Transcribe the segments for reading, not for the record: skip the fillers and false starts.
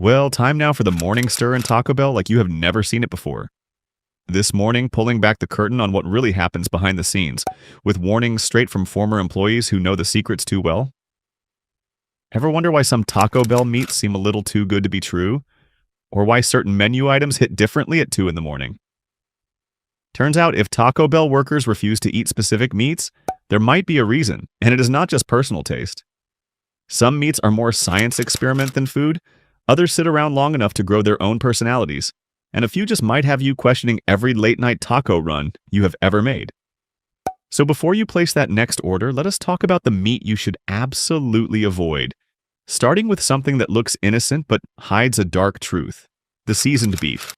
Well, time now for the morning stir in Taco Bell like you have never seen it before. This morning, pulling back the curtain on what really happens behind the scenes, with warnings straight from former employees who know the secrets too well. Ever wonder why some Taco Bell meats seem a little too good to be true? Or why certain menu items hit differently at 2 in the morning? Turns out if Taco Bell workers refuse to eat specific meats, there might be a reason, and it is not just personal taste. Some meats are more science experiment than food, others sit around long enough to grow their own personalities, and a few just might have you questioning every late-night taco run you have ever made. So before you place that next order, let us talk about the meat you should absolutely avoid, starting with something that looks innocent but hides a dark truth: the seasoned beef.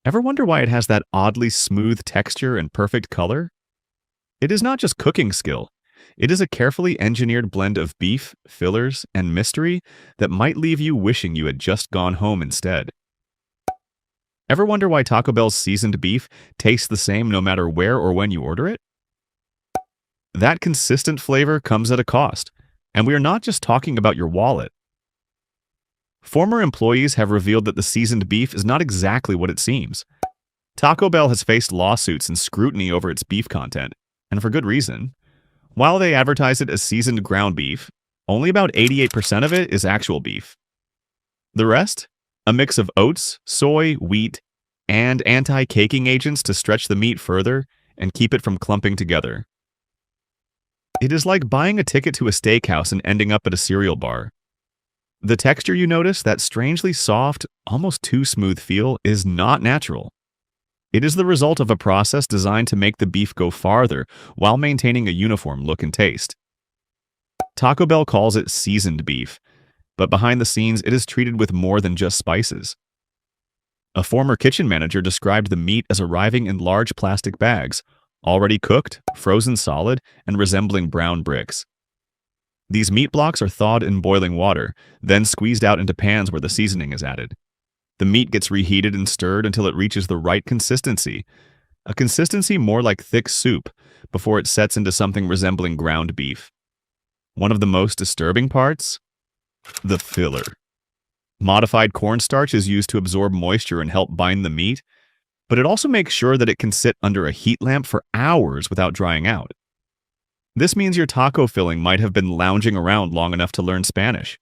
Ever wonder why it has that oddly smooth texture and perfect color? It is not just cooking skill. It is a carefully engineered blend of beef, fillers, and mystery that might leave you wishing you had just gone home instead. Ever wonder why Taco Bell's seasoned beef tastes the same no matter where or when you order it? That consistent flavor comes at a cost, and we are not just talking about your wallet. Former employees have revealed that the seasoned beef is not exactly what it seems. Taco Bell has faced lawsuits and scrutiny over its beef content, and for good reason. While they advertise it as seasoned ground beef, only about 88% of it is actual beef. The rest? A mix of oats, soy, wheat, and anti-caking agents to stretch the meat further and keep it from clumping together. It is like buying a ticket to a steakhouse and ending up at a cereal bar. The texture you notice, that strangely soft, almost too smooth feel, is not natural. It is the result of a process designed to make the beef go farther while maintaining a uniform look and taste. Taco Bell calls it seasoned beef, but behind the scenes it is treated with more than just spices. A former kitchen manager described the meat as arriving in large plastic bags, already cooked, frozen solid, and resembling brown bricks. These meat blocks are thawed in boiling water, then squeezed out into pans where the seasoning is added. The meat gets reheated and stirred until it reaches the right consistency, a consistency more like thick soup, before it sets into something resembling ground beef. One of the most disturbing parts? The filler. Modified cornstarch is used to absorb moisture and help bind the meat, but it also makes sure that it can sit under a heat lamp for hours without drying out. This means your taco filling might have been lounging around long enough to learn Spanish.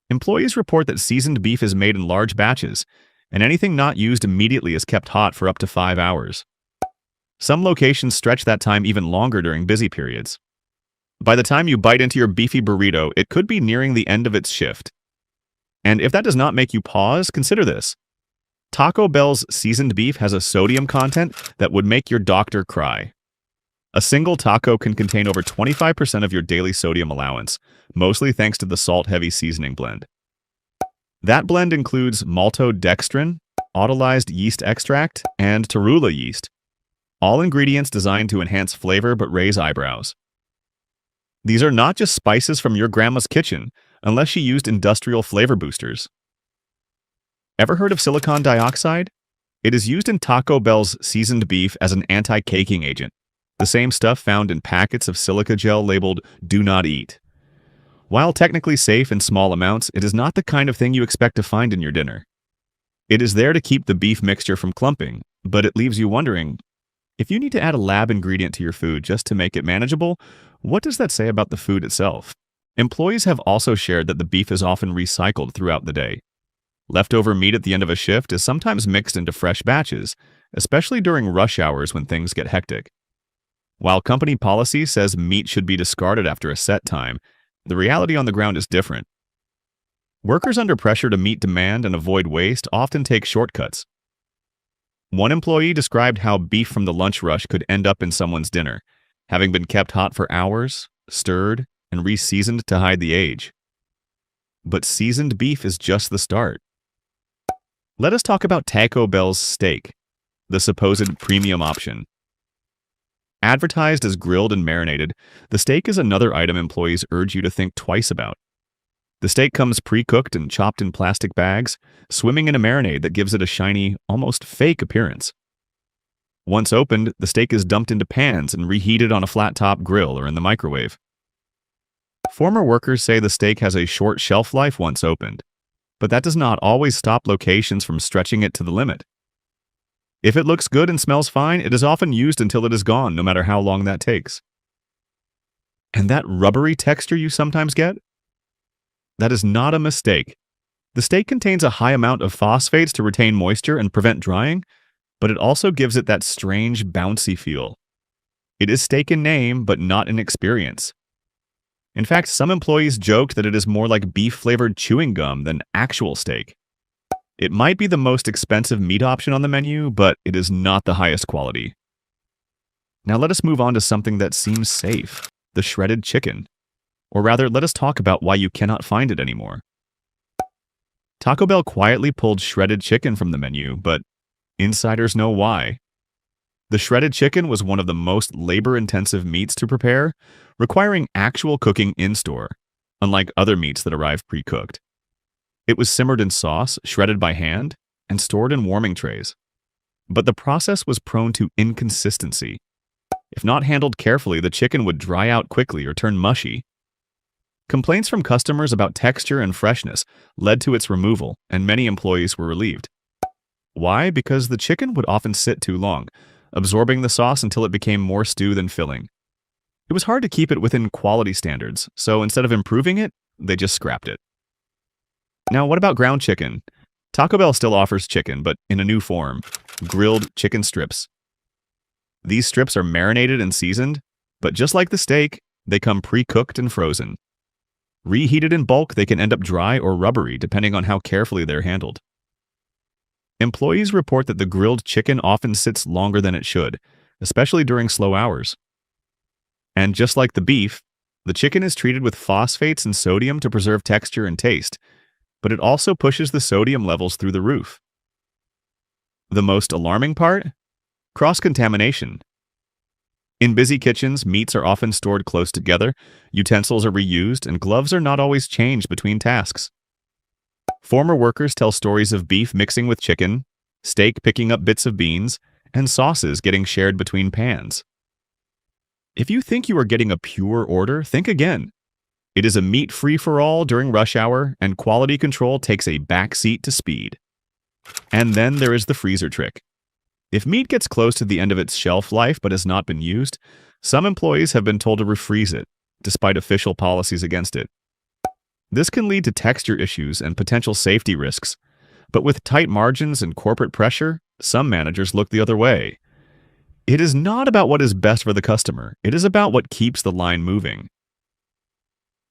Employees report that seasoned beef is made in large batches, and anything not used immediately is kept hot for up to 5 hours. Some locations stretch that time even longer during busy periods. By the time you bite into your beefy burrito, it could be nearing the end of its shift. And if that does not make you pause, consider this. Taco Bell's seasoned beef has a sodium content that would make your doctor cry. A single taco can contain over 25% of your daily sodium allowance, mostly thanks to the salt-heavy seasoning blend. That blend includes maltodextrin, autolyzed yeast extract, and torula yeast, all ingredients designed to enhance flavor but raise eyebrows. These are not just spices from your grandma's kitchen, unless she used industrial flavor boosters. Ever heard of silicon dioxide? It is used in Taco Bell's seasoned beef as an anti-caking agent, the same stuff found in packets of silica gel labeled "Do Not Eat." While technically safe in small amounts, it is not the kind of thing you expect to find in your dinner. It is there to keep the beef mixture from clumping, but it leaves you wondering, if you need to add a lab ingredient to your food just to make it manageable, what does that say about the food itself? Employees have also shared that the beef is often recycled throughout the day. Leftover meat at the end of a shift is sometimes mixed into fresh batches, especially during rush hours when things get hectic. While company policy says meat should be discarded after a set time, the reality on the ground is different. Workers under pressure to meet demand and avoid waste often take shortcuts. One employee described how beef from the lunch rush could end up in someone's dinner, having been kept hot for hours, stirred, and re-seasoned to hide the age. But seasoned beef is just the start. Let us talk about Taco Bell's steak, the supposed premium option. Advertised as grilled and marinated, the steak is another item employees urge you to think twice about. The steak comes pre-cooked and chopped in plastic bags, swimming in a marinade that gives it a shiny, almost fake appearance. Once opened, the steak is dumped into pans and reheated on a flat-top grill or in the microwave. Former workers say the steak has a short shelf life once opened. But that does not always stop locations from stretching it to the limit. If it looks good and smells fine, it is often used until it is gone, no matter how long that takes. And that rubbery texture you sometimes get? That is not a mistake. The steak contains a high amount of phosphates to retain moisture and prevent drying, but it also gives it that strange, bouncy feel. It is steak in name, but not in experience. In fact, some employees joked that it is more like beef-flavored chewing gum than actual steak. It might be the most expensive meat option on the menu, but it is not the highest quality. Now let us move on to something that seems safe, the shredded chicken. Or rather, let us talk about why you cannot find it anymore. Taco Bell quietly pulled shredded chicken from the menu, but insiders know why. The shredded chicken was one of the most labor-intensive meats to prepare, requiring actual cooking in-store, unlike other meats that arrive pre-cooked. It was simmered in sauce, shredded by hand, and stored in warming trays. But the process was prone to inconsistency. If not handled carefully, the chicken would dry out quickly or turn mushy. Complaints from customers about texture and freshness led to its removal, and many employees were relieved. Why? Because the chicken would often sit too long, absorbing the sauce until it became more stew than filling. It was hard to keep it within quality standards, so instead of improving it, they just scrapped it. Now, what about ground chicken? Taco Bell still offers chicken, but in a new form, grilled chicken strips. These strips are marinated and seasoned, but just like the steak, they come pre-cooked and frozen. Reheated in bulk, they can end up dry or rubbery depending on how carefully they're handled. Employees report that the grilled chicken often sits longer than it should, especially during slow hours. And just like the beef, the chicken is treated with phosphates and sodium to preserve texture and taste, but it also pushes the sodium levels through the roof. The most alarming part? Cross-contamination. In busy kitchens, meats are often stored close together, utensils are reused, and gloves are not always changed between tasks. Former workers tell stories of beef mixing with chicken, steak picking up bits of beans, and sauces getting shared between pans. If you think you are getting a pure order, think again. It is a meat free-for-all during rush hour, and quality control takes a backseat to speed. And then there is the freezer trick. If meat gets close to the end of its shelf life but has not been used, some employees have been told to refreeze it, despite official policies against it. This can lead to texture issues and potential safety risks, but with tight margins and corporate pressure, some managers look the other way. It is not about what is best for the customer, it is about what keeps the line moving.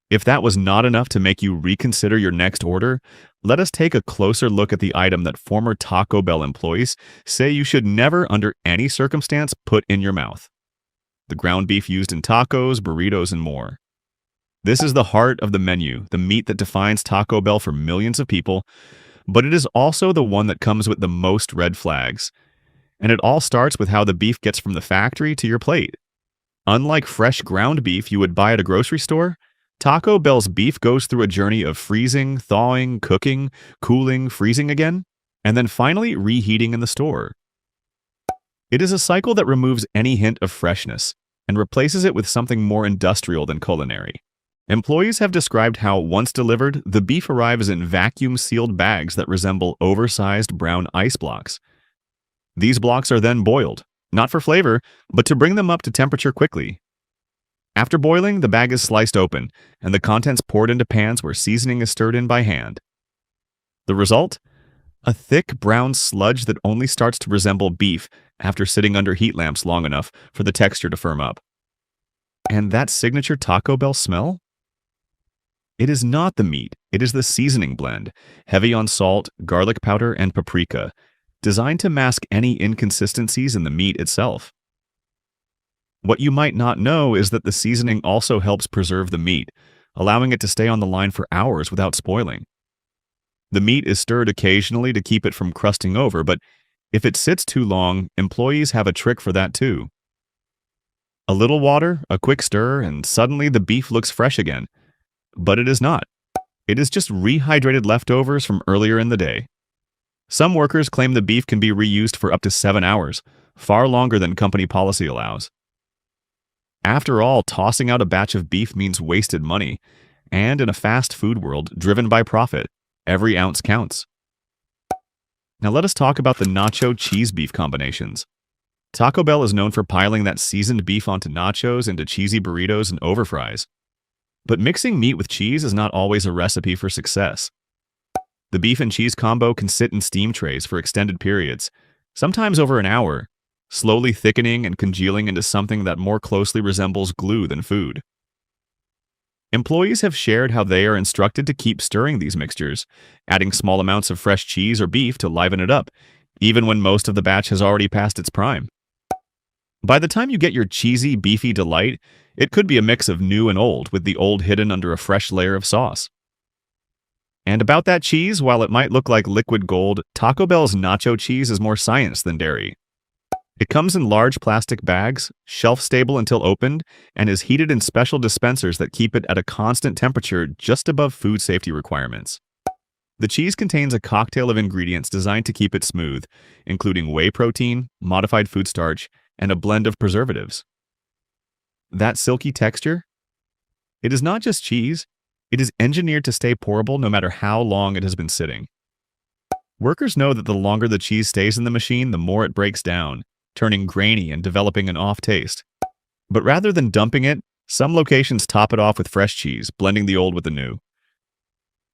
If that was not enough to make you reconsider your next order, let us take a closer look at the item that former Taco Bell employees say you should never, under any circumstance, put in your mouth. The ground beef used in tacos, burritos, and more. This is the heart of the menu, the meat that defines Taco Bell for millions of people, but it is also the one that comes with the most red flags. And it all starts with how the beef gets from the factory to your plate. Unlike fresh ground beef you would buy at a grocery store, Taco Bell's beef goes through a journey of freezing, thawing, cooking, cooling, freezing again, and then finally reheating in the store. It is a cycle that removes any hint of freshness and replaces it with something more industrial than culinary. Employees have described how, once delivered, the beef arrives in vacuum-sealed bags that resemble oversized brown ice blocks. These blocks are then boiled, not for flavor, but to bring them up to temperature quickly. After boiling, the bag is sliced open, and the contents poured into pans where seasoning is stirred in by hand. The result? A thick brown sludge that only starts to resemble beef after sitting under heat lamps long enough for the texture to firm up. And that signature Taco Bell smell? It is not the meat, it is the seasoning blend, heavy on salt, garlic powder, and paprika, designed to mask any inconsistencies in the meat itself. What you might not know is that the seasoning also helps preserve the meat, allowing it to stay on the line for hours without spoiling. The meat is stirred occasionally to keep it from crusting over, but if it sits too long, employees have a trick for that too. A little water, a quick stir, and suddenly the beef looks fresh again. But it is not. It is just rehydrated leftovers from earlier in the day. Some workers claim the beef can be reused for up to 7 hours, far longer than company policy allows. After all, tossing out a batch of beef means wasted money, and in a fast food world driven by profit, Every ounce counts. Now let us talk about the nacho cheese beef combinations. Taco Bell is known for piling that seasoned beef onto nachos, into cheesy burritos, and over fries. But mixing meat with cheese is not always a recipe for success. The beef and cheese combo can sit in steam trays for extended periods, sometimes over an hour, slowly thickening and congealing into something that more closely resembles glue than food. Employees have shared how they are instructed to keep stirring these mixtures, adding small amounts of fresh cheese or beef to liven it up, even when most of the batch has already passed its prime. By the time you get your cheesy, beefy delight, it could be a mix of new and old, with the old hidden under a fresh layer of sauce. And about that cheese, while it might look like liquid gold, Taco Bell's nacho cheese is more science than dairy. It comes in large plastic bags, shelf-stable until opened, and is heated in special dispensers that keep it at a constant temperature just above food safety requirements. The cheese contains a cocktail of ingredients designed to keep it smooth, including whey protein, modified food starch, and a blend of preservatives. That silky texture? It is not just cheese, it is engineered to stay pourable no matter how long it has been sitting. Workers know that the longer the cheese stays in the machine, the more it breaks down, turning grainy and developing an off taste. But rather than dumping it, some locations top it off with fresh cheese, blending the old with the new.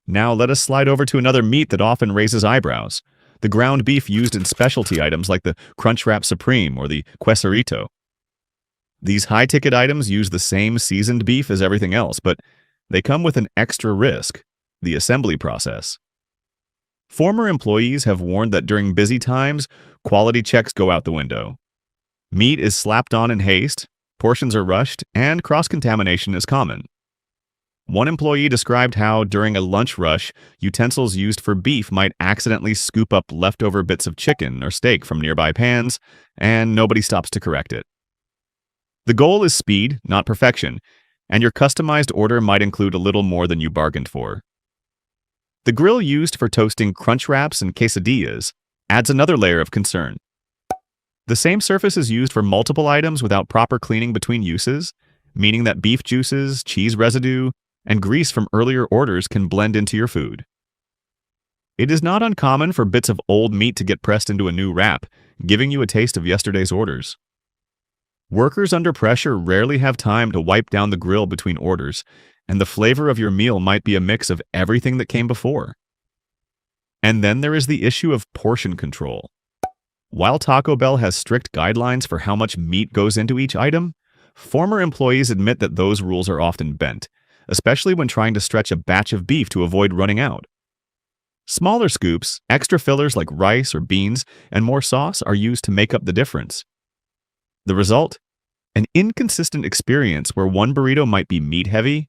Now let us slide over to another meat that often raises eyebrows: the ground beef used in specialty items like the Crunchwrap Supreme or the Quesarito. These high-ticket items use the same seasoned beef as everything else, but they come with an extra risk: the assembly process. Former employees have warned that during busy times, quality checks go out the window. Meat is slapped on in haste, portions are rushed, and cross-contamination is common. One employee described how, during a lunch rush, utensils used for beef might accidentally scoop up leftover bits of chicken or steak from nearby pans, and nobody stops to correct it. The goal is speed, not perfection, and your customized order might include a little more than you bargained for. The grill used for toasting crunch wraps and quesadillas adds another layer of concern. The same surface is used for multiple items without proper cleaning between uses, meaning that beef juices, cheese residue, and grease from earlier orders can blend into your food. It is not uncommon for bits of old meat to get pressed into a new wrap, giving you a taste of yesterday's orders. Workers under pressure rarely have time to wipe down the grill between orders, and the flavor of your meal might be a mix of everything that came before. And then there is the issue of portion control. While Taco Bell has strict guidelines for how much meat goes into each item, former employees admit that those rules are often bent, especially when trying to stretch a batch of beef to avoid running out. Smaller scoops, extra fillers like rice or beans, and more sauce are used to make up the difference. The result? An inconsistent experience where one burrito might be meat-heavy,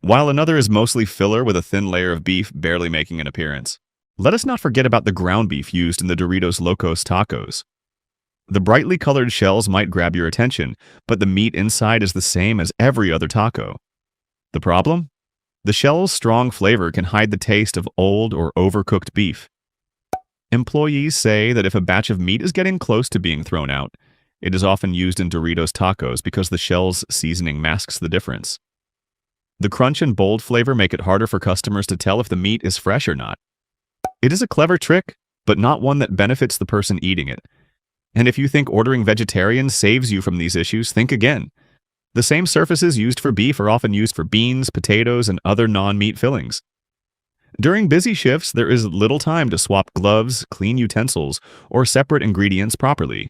while another is mostly filler with a thin layer of beef barely making an appearance. Let us not forget about the ground beef used in the Doritos Locos tacos. The brightly colored shells might grab your attention, but the meat inside is the same as every other taco. The problem? The shell's strong flavor can hide the taste of old or overcooked beef. Employees say that if a batch of meat is getting close to being thrown out, it is often used in Doritos tacos because the shell's seasoning masks the difference. The crunch and bold flavor make it harder for customers to tell if the meat is fresh or not. It is a clever trick, but not one that benefits the person eating it. And if you think ordering vegetarian saves you from these issues, think again. The same surfaces used for beef are often used for beans, potatoes, and other non-meat fillings. During busy shifts, there is little time to swap gloves, clean utensils, or separate ingredients properly.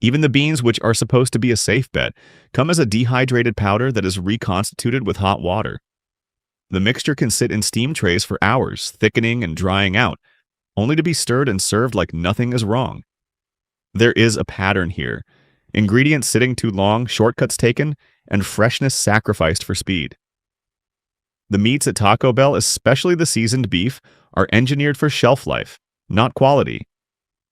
Even the beans, which are supposed to be a safe bet, come as a dehydrated powder that is reconstituted with hot water. The mixture can sit in steam trays for hours, thickening and drying out, only to be stirred and served like nothing is wrong. There is a pattern here: ingredients sitting too long, shortcuts taken, and freshness sacrificed for speed. The meats at Taco Bell, especially the seasoned beef, are engineered for shelf life, not quality.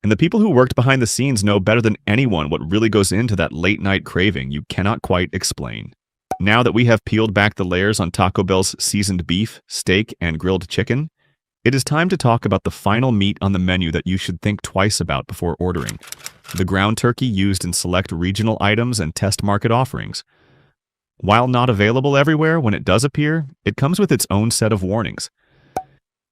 And the people who worked behind the scenes know better than anyone what really goes into that late-night craving you cannot quite explain. Now that we have peeled back the layers on Taco Bell's seasoned beef, steak, and grilled chicken, it is time to talk about the final meat on the menu that you should think twice about before ordering: the ground turkey used in select regional items and test market offerings. While not available everywhere, when it does appear, it comes with its own set of warnings.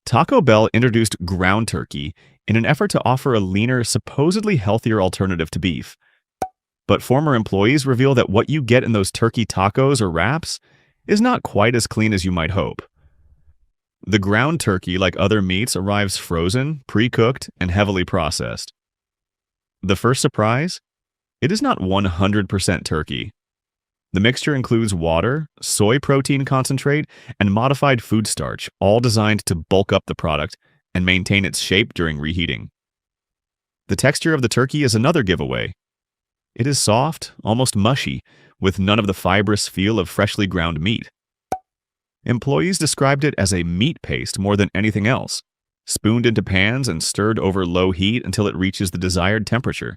Taco Bell introduced ground turkey in an effort to offer a leaner, supposedly healthier alternative to beef. But former employees reveal that what you get in those turkey tacos or wraps is not quite as clean as you might hope. The ground turkey, like other meats, arrives frozen, pre-cooked, and heavily processed. The first surprise? It is not 100% turkey. The mixture includes water, soy protein concentrate, and modified food starch, all designed to bulk up the product and maintain its shape during reheating. The texture of the turkey is another giveaway. It is soft, almost mushy, with none of the fibrous feel of freshly ground meat. Employees described it as a meat paste more than anything else, spooned into pans and stirred over low heat until it reaches the desired temperature.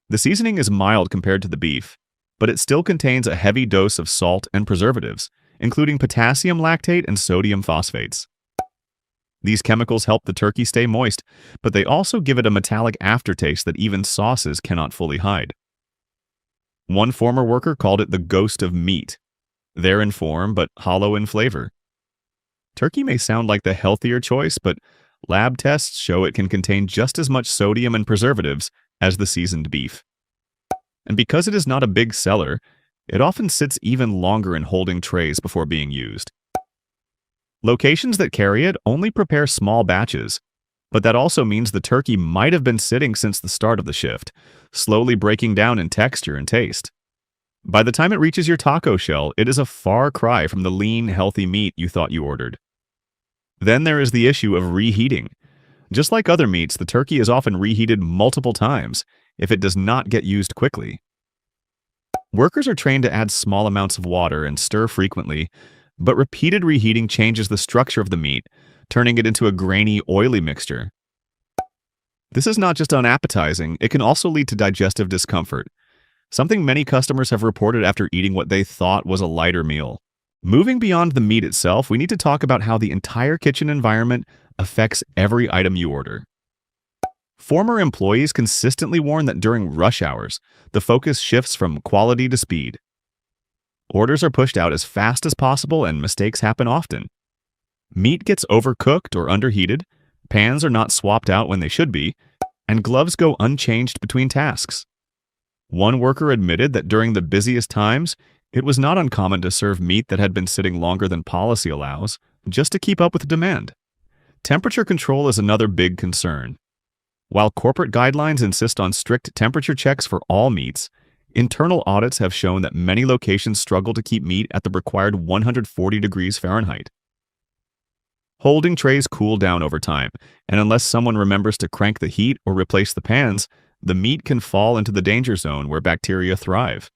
The seasoning is mild compared to the beef, but it still contains a heavy dose of salt and preservatives, including potassium lactate and sodium phosphates. These chemicals help the turkey stay moist, but they also give it a metallic aftertaste that even sauces cannot fully hide. One former worker called it the ghost of meat, there in form but hollow in flavor. Turkey may sound like the healthier choice, but lab tests show it can contain just as much sodium and preservatives as the seasoned beef. And because it is not a big seller, it often sits even longer in holding trays before being used. Locations that carry it only prepare small batches, but that also means the turkey might have been sitting since the start of the shift, slowly breaking down in texture and taste. By the time it reaches your taco shell, it is a far cry from the lean, healthy meat you thought you ordered. Then there is the issue of reheating. Just like other meats, the turkey is often reheated multiple times if it does not get used quickly. Workers are trained to add small amounts of water and stir frequently, but repeated reheating changes the structure of the meat, turning it into a grainy, oily mixture. This is not just unappetizing, it can also lead to digestive discomfort, something many customers have reported after eating what they thought was a lighter meal. Moving beyond the meat itself, we need to talk about how the entire kitchen environment affects every item you order. Former employees consistently warn that during rush hours, the focus shifts from quality to speed. Orders are pushed out as fast as possible and mistakes happen often. Meat gets overcooked or underheated, pans are not swapped out when they should be, and gloves go unchanged between tasks. One worker admitted that during the busiest times, it was not uncommon to serve meat that had been sitting longer than policy allows, just to keep up with demand. Temperature control is another big concern. While corporate guidelines insist on strict temperature checks for all meats, internal audits have shown that many locations struggle to keep meat at the required 140 degrees Fahrenheit. Holding trays cool down over time, and unless someone remembers to crank the heat or replace the pans, the meat can fall into the danger zone where bacteria thrive.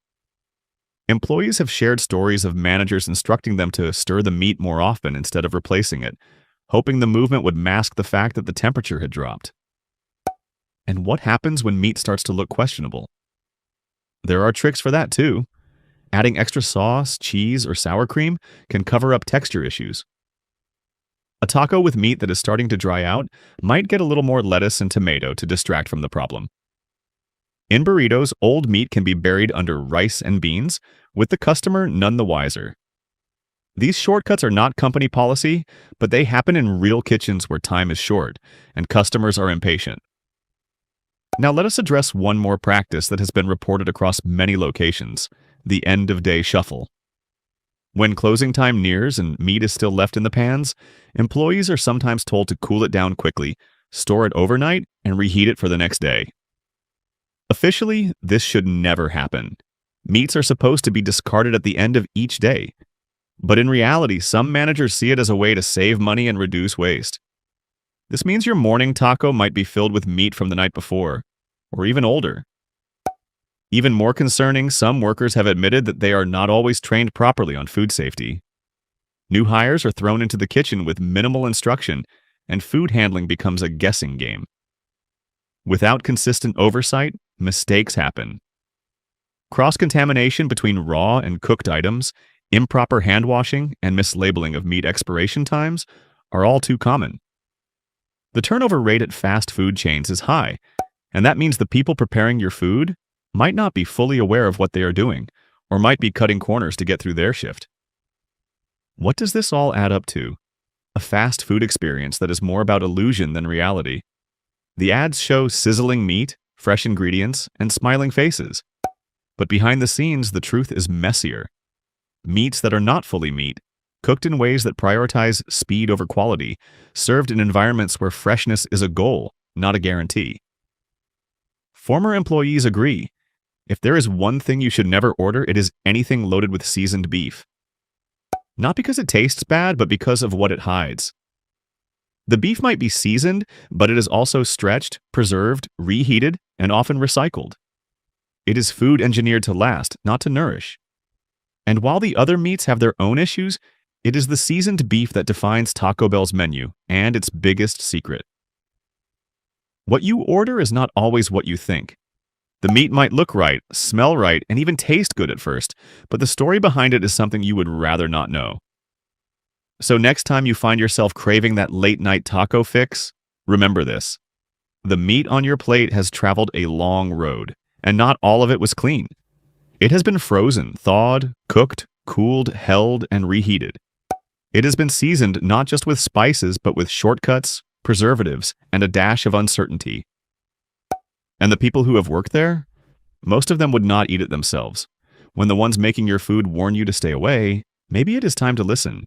Employees have shared stories of managers instructing them to stir the meat more often instead of replacing it, hoping the movement would mask the fact that the temperature had dropped. And what happens when meat starts to look questionable? There are tricks for that too. Adding extra sauce, cheese, or sour cream can cover up texture issues. A taco with meat that is starting to dry out might get a little more lettuce and tomato to distract from the problem. In burritos, old meat can be buried under rice and beans, with the customer none the wiser. These shortcuts are not company policy, but they happen in real kitchens where time is short and customers are impatient. Now let us address one more practice that has been reported across many locations, the end-of-day shuffle. When closing time nears and meat is still left in the pans, employees are sometimes told to cool it down quickly, store it overnight, and reheat it for the next day. Officially, this should never happen. Meats are supposed to be discarded at the end of each day. But in reality, some managers see it as a way to save money and reduce waste. This means your morning taco might be filled with meat from the night before, or even older. Even more concerning, some workers have admitted that they are not always trained properly on food safety. New hires are thrown into the kitchen with minimal instruction, and food handling becomes a guessing game. Without consistent oversight, mistakes happen. Cross-contamination between raw and cooked items, improper hand washing, and mislabeling of meat expiration times are all too common. The turnover rate at fast food chains is high, and that means the people preparing your food might not be fully aware of what they are doing, or might be cutting corners to get through their shift. What does this all add up to? a fast food experience that is more about illusion than reality. The ads show sizzling meat, fresh ingredients, and smiling faces. But behind the scenes, the truth is messier. Meats that are not fully meat, cooked in ways that prioritize speed over quality, served in environments where freshness is a goal, not a guarantee. Former employees agree. If there is one thing you should never order, it is anything loaded with seasoned beef. Not because it tastes bad, but because of what it hides. The beef might be seasoned, but it is also stretched, preserved, reheated, and often recycled. It is food engineered to last, not to nourish. And while the other meats have their own issues, it is the seasoned beef that defines Taco Bell's menu and its biggest secret. What you order is not always what you think. The meat might look right, smell right, and even taste good at first, but the story behind it is something you would rather not know. So next time you find yourself craving that late-night taco fix, remember this. The meat on your plate has traveled a long road, and not all of it was clean. It has been frozen, thawed, cooked, cooled, held, and reheated. It has been seasoned not just with spices, but with shortcuts, preservatives, and a dash of uncertainty. And the people who have worked there? Most of them would not eat it themselves. When the ones making your food warn you to stay away, maybe it is time to listen.